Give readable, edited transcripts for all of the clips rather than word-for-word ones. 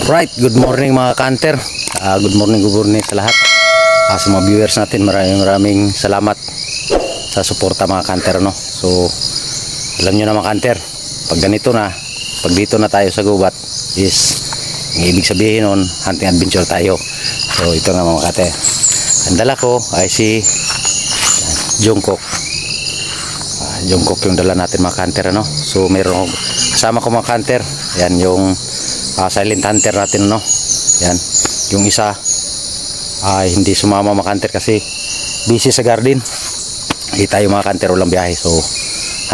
Right, good morning mga ka-hunter. Good morning sa lahat. Sa mga viewers natin, maraming salamat sa suporta mga ka-hunter, no? So, alam nyo na mga ka-hunter, pag ganito na, pag dito na tayo sa gubat is, ang ibig sabihin nun, hunting adventure tayo. So, ito na mga ka-hunter. Ang dala ko ay si Jungkook. Jungkook yung dala natin mga ka-hunter, no? So, meron kasama ko mga ka-hunter. Yan yung silent hunter natin, no? Yan, yung isa ay hindi sumama mga ka-hunter kasi busy sa garden. Hindi tayo mga ka-hunter, walang biyahe. So,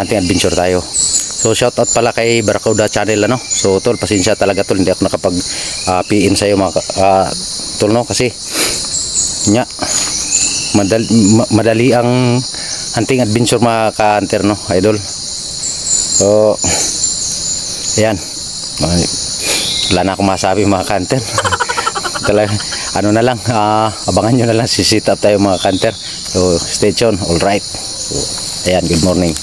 hunting adventure tayo. So, shout out pala kay Barracuda Channel, ano? So, tol, pasensya talaga tol, hindi ako nakapag PN sa iyo mga tol, no? Kasi nya madali ang hunting adventure mga ka-hunter, no, idol. So, ayan, wala na akong masabi mga ka-hunter. Talaga, ano na lang, abangan nyo na lang, sisit up tayo mga ka-hunter. So, stay tuned, alright. So, ayan, good morning.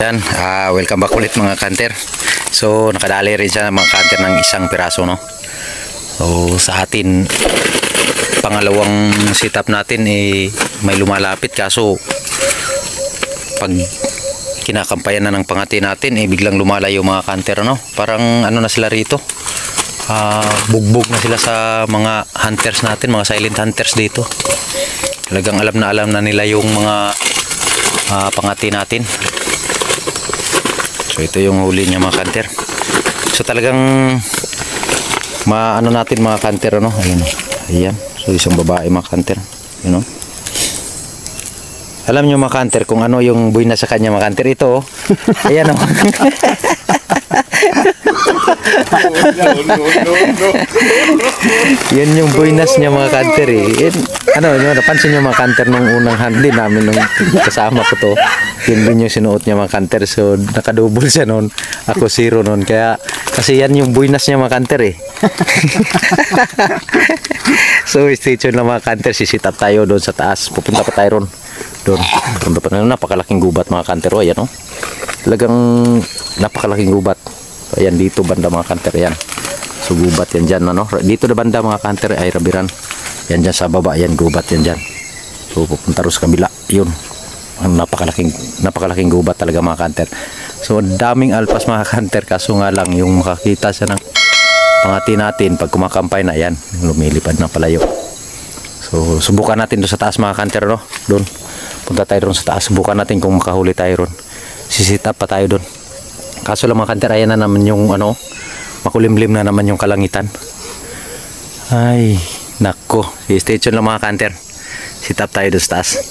Yan, welcome back ulit mga ka-hunter. So, nakadali rin siya mga ka-hunter ng isang piraso, no? So, sa atin, pangalawang setup natin may lumalapit, kaso pag kinakampayan na ng pangati natin biglang lumalayo mga ka-hunter, no? Parang ano na sila rito, bugbog na sila sa mga hunters natin, mga silent hunters dito. Talagang alam na nila yung mga pangati natin. So ito yung huli niya mga ka-hunter. So talagang maano natin mga ka-hunter, ano? Ayan. So isang babae mga ka-hunter, you know. Alam niyo mga ka-hunter kung ano yung buhay na sa kanya mga ka-hunter, ito oh. Ayan oh. Yan yung buinas niya mga kanter eh. Ano, napansin niyo mga kanter nung unang handi namin nung kasama ko to. Yun din yung sinuot niya mga kanter. So nakadouble siya noon. Ako 0 noon. Kaya kasi yan yung buinas niya mga kanter eh. So stay tuned lang mga kanter. Sisit up tayo doon sa taas. Pupunta pa tayo ron. Doon. Punta pa na. Napakalaking gubat mga kanter. O ayan o. Talagang napakalaking gubat. Ayan dito banda mga kanter. Ayan. So gubat yan dyan, ano? Dito na banda mga kanter ay rabiran. Yan dyan sa baba, yan gubat yan dyan. So pupunta rin sa kabila, yun. Napakalaking gubat talaga mga kanter. So daming alpas mga kanter, kaso nga lang yung makakita siya ng pangati natin pag kumakampay na yan, lumilipad na palayo. So subukan natin doon sa taas mga kanter, no? Doon. Punta tayo doon sa taas, subukan natin kung makahuli tayo doon. Sisitap pa tayo doon. Kaso lang mga kanter, ayan na naman yung ano, makulimlim na naman yung kalangitan. Ay, nako. Stay tuned lang mga kanter. Sit up tayo doon sa taas.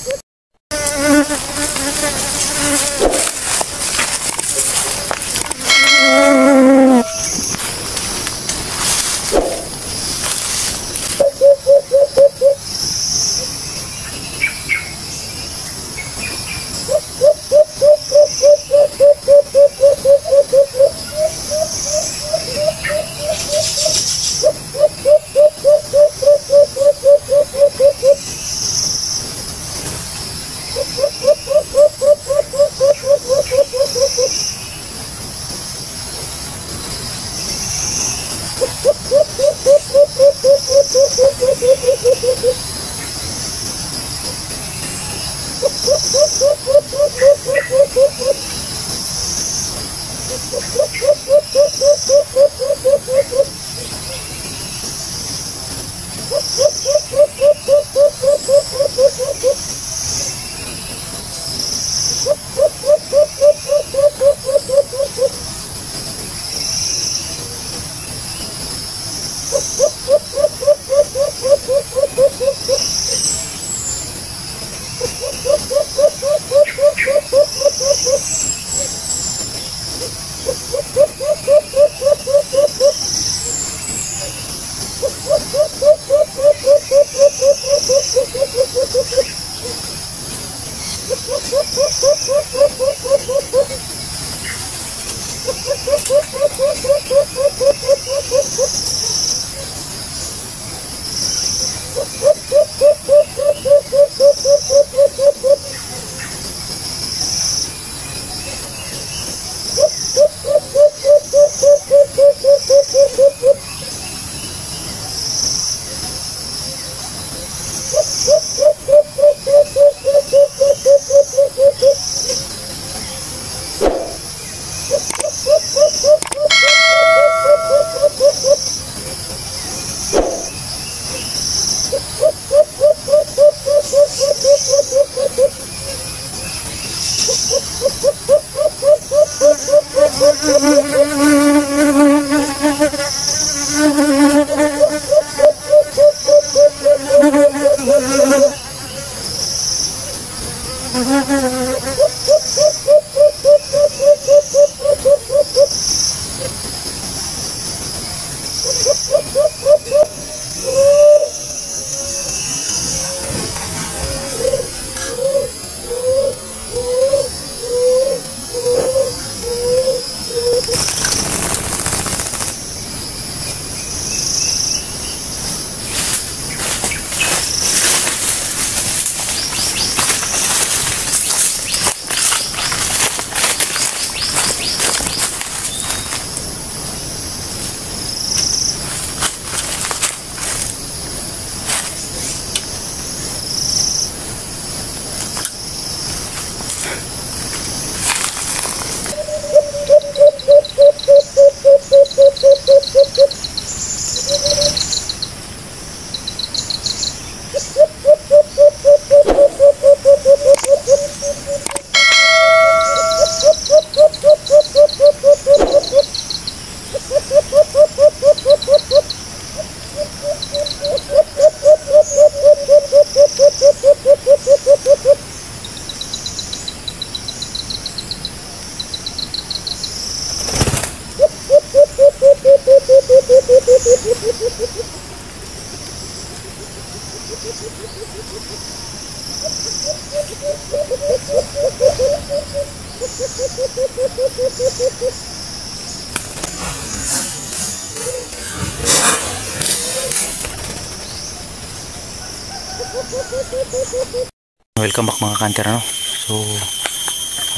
Welcome back mga kanter, ano? So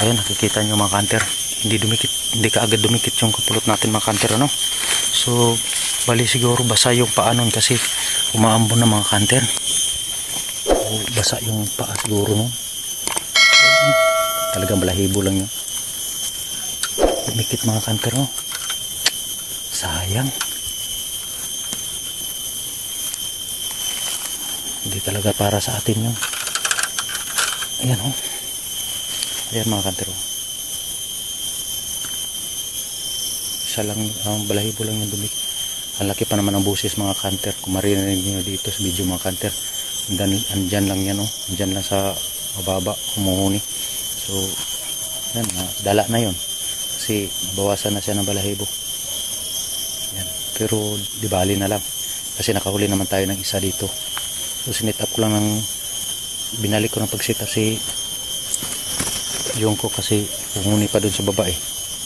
ayun, nakikita nyo mga kanter, hindi ka agad dumikit yung kapulot natin mga kanter, ano? So bali siguro basa yung paa nun kasi umaambon na mga kanter. So basa yung paa siguro nun. Talagang balahibo lang yun. Dumikit mga kanter, no? Sayang. Hindi talaga para sa atin yun. Ayan, oh. Ayan mga kanter, oh. Isa lang, balahibo lang yung dumikit. Ang laki pa naman ng busis mga kanter. Kung marinig nyo dito sa video mga kanter, andyan lang yan, oh. Andyan lang sa mababa, humuhuni. So yan, dala na yun kasi nabawasan na siya ng balahibo. Yan. Pero di bali na lang kasi nakahuli naman tayo ng isa dito. So sinit up ko lang binalik ko ng pag-sit up si yung ko kasi humuni pa dun sa baba eh.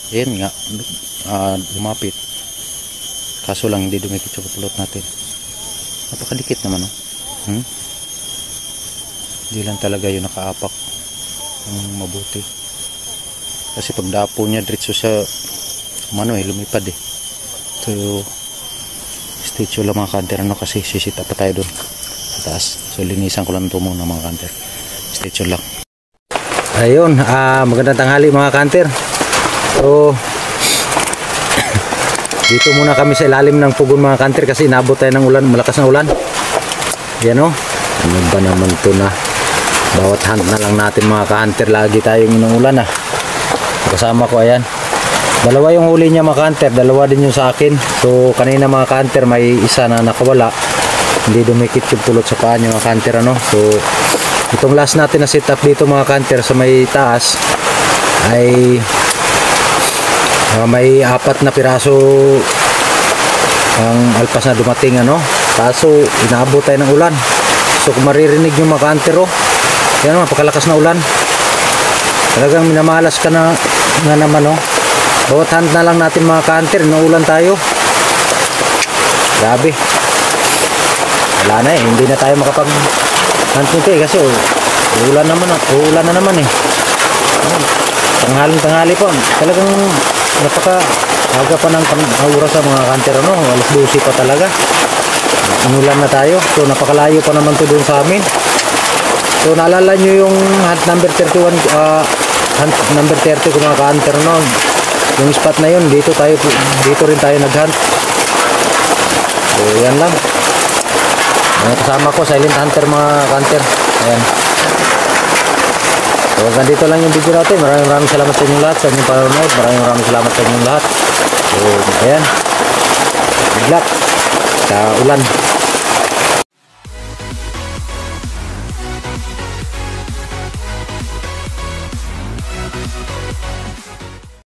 Ayan nga, lumapit. Kaso lang hindi dumikit yung kapulot natin. Napakadikit naman, oh. Hindi lang talaga yung nakaapak mabuti. Kasi pag dapo niya diretso sa lumipad eh. So statue lang mga kanter, ano, kasi sisit up pa tayo dun sa taas. So linisan ko lang ito muna mga kanter. Statue lang. Ayun, magandang tanghali mga kanter. So dito muna kami sa ilalim ng pugon mga kanter kasi inabot tayo ng ulan, malakas na ulan. Yan, oh. Ano ba naman to na bawat hunt na lang natin mga ka-hunter, lagi tayong inuulan ah. Kasama ko, ayan, dalawa yung huli niya mga ka-hunter, dalawa din yung sa akin. So kanina mga ka-hunter may isa na nakawala, hindi dumikit yung pulot sa paa niya mga ka-hunter, ano. So itong last natin na setup dito mga ka-hunter sa may taas ay may 4 na piraso ang alpas na dumating, ano. Kaso inaabot tayo ng ulan. So kung maririnig yung mga ka-hunter, oh, yan, napakalakas na ulan. Talagang minamalas ka na naman, oh. Bawat hunt na lang natin mga ka-hunter, naulan tayo. Grabe. Wala na eh, hindi na tayo makapag-hunt nito eh kasi uulan na naman eh. Tanghali po. Talagang napaka-aga pa ng oras sa mga ka-hunter, ano. Alas 12 pa talaga. Inulan na tayo. So napakalayo pa naman to dun sa amin. So naalala nyo yung hunt number 31, hunt number 30 kung mga ka-hunter, no? Yung spot na yun, dito rin tayo nag-hunt. So yan lang. Kasama ko silent hunter mga ka-hunter. Ayan. So ganito lang yung video natin. Maraming salamat sa inyong lahat sa inyong panonood. Maraming salamat sa inyong lahat. So ayan, good luck sa ulan.